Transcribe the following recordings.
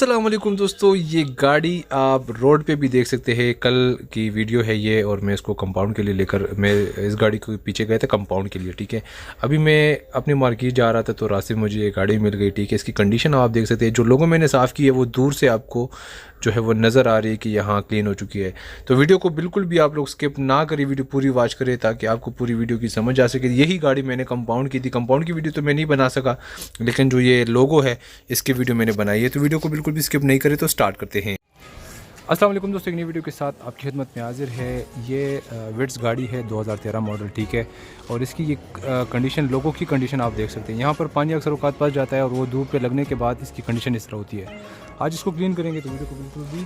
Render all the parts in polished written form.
अस्सलाम वालेकुम दोस्तों, ये गाड़ी आप रोड पे भी देख सकते हैं। कल की वीडियो है ये, और मैं इसको कंपाउंड के लिए लेकर मैं इस गाड़ी को पीछे गया था कंपाउंड के लिए। ठीक है, अभी मैं अपनी मार्केट जा रहा था तो रास्ते में मुझे ये गाड़ी मिल गई। ठीक है, इसकी कंडीशन आप देख सकते हैं। जो लोगों मैंने साफ़ की है वो दूर से आपको जो है वो नज़र आ रही है कि यहाँ क्लीन हो चुकी है। तो वीडियो को बिल्कुल भी आप लोग स्किप ना करें, वीडियो पूरी वॉच करें ताकि आपको पूरी वीडियो की समझ आ सके। यही गाड़ी मैंने कंपाउंड की थी। कंपाउंड की वीडियो तो मैं नहीं बना सका, लेकिन जो ये लोगो है इसकी वीडियो मैंने बनाई है। तो वीडियो को बिल्कुल भी स्किप नहीं करें, तो स्टार्ट करते हैं। अस्सलाम वालेकुम दोस्तों, एक नई वीडियो के साथ आपकी खिदमत में हाजिर है। ये विट्स गाड़ी है 2013 मॉडल। ठीक है, और इसकी ये कंडीशन, लोगों की कंडीशन आप देख सकते हैं। यहाँ पर पानी अक्सर औकात फंस जाता है और वो धूप पे लगने के बाद इसकी कंडीशन इस तरह होती है। आज इसको क्लीन करेंगे तो वीडियो को बिल्कुल भी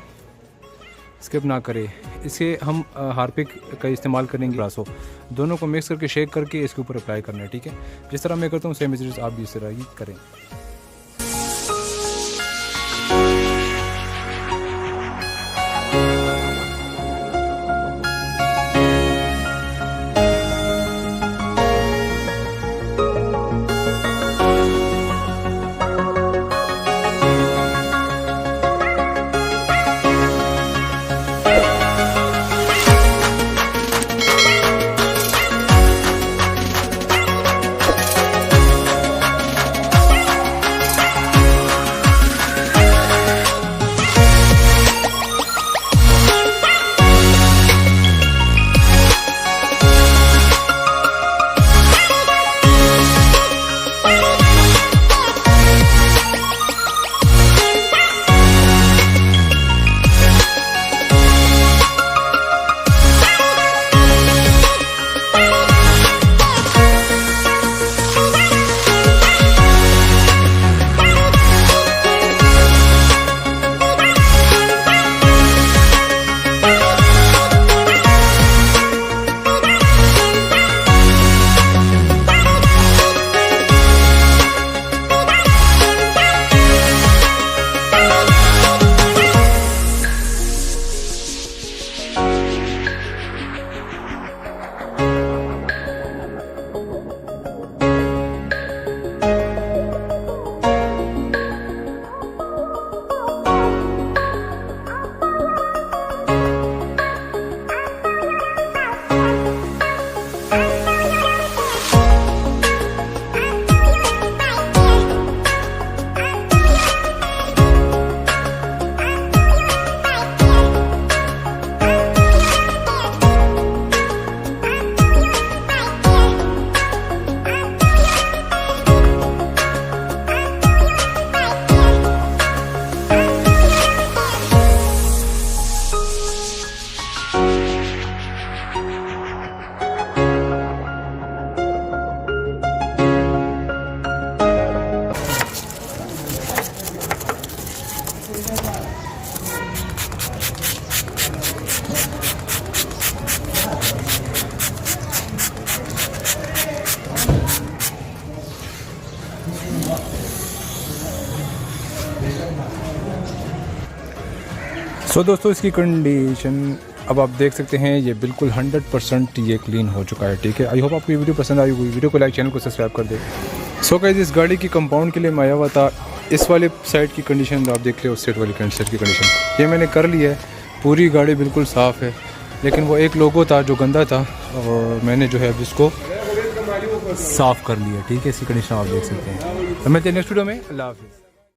स्किप ना करें। इसे हम हार्पिक का इस्तेमाल करेंगे, ब्रासो दोनों को मिक्स करके शेक करके इसके ऊपर अप्लाई करना है। ठीक है, जिस तरह मैं करता हूँ सेम मेजर्स आप भी इस तरह ही करें। सो दोस्तों, इसकी कंडीशन अब आप देख सकते हैं। ये बिल्कुल 100% ये क्लीन हो चुका है। ठीक है, आई होप आपको ये वीडियो पसंद आई होगी। वीडियो को लाइक, चैनल को सब्सक्राइब कर दे। सो गाइस, इस गाड़ी की कंपाउंड के लिए मैं आया हुआ था। इस वाले साइड की कंडीशन आप देख ले, उस साइड वाली साइड की कंडीशन ये मैंने कर ली है। पूरी गाड़ी बिल्कुल साफ़ है, लेकिन वो एक लोगो था जो गंदा था और मैंने जो है अब इसको साफ़ कर लिया। ठीक है, इसकी कंडीशन आप देख सकते हैं। तो मिलते हैं नेक्स्ट वीडियो में। अल्लाह हाफिज़।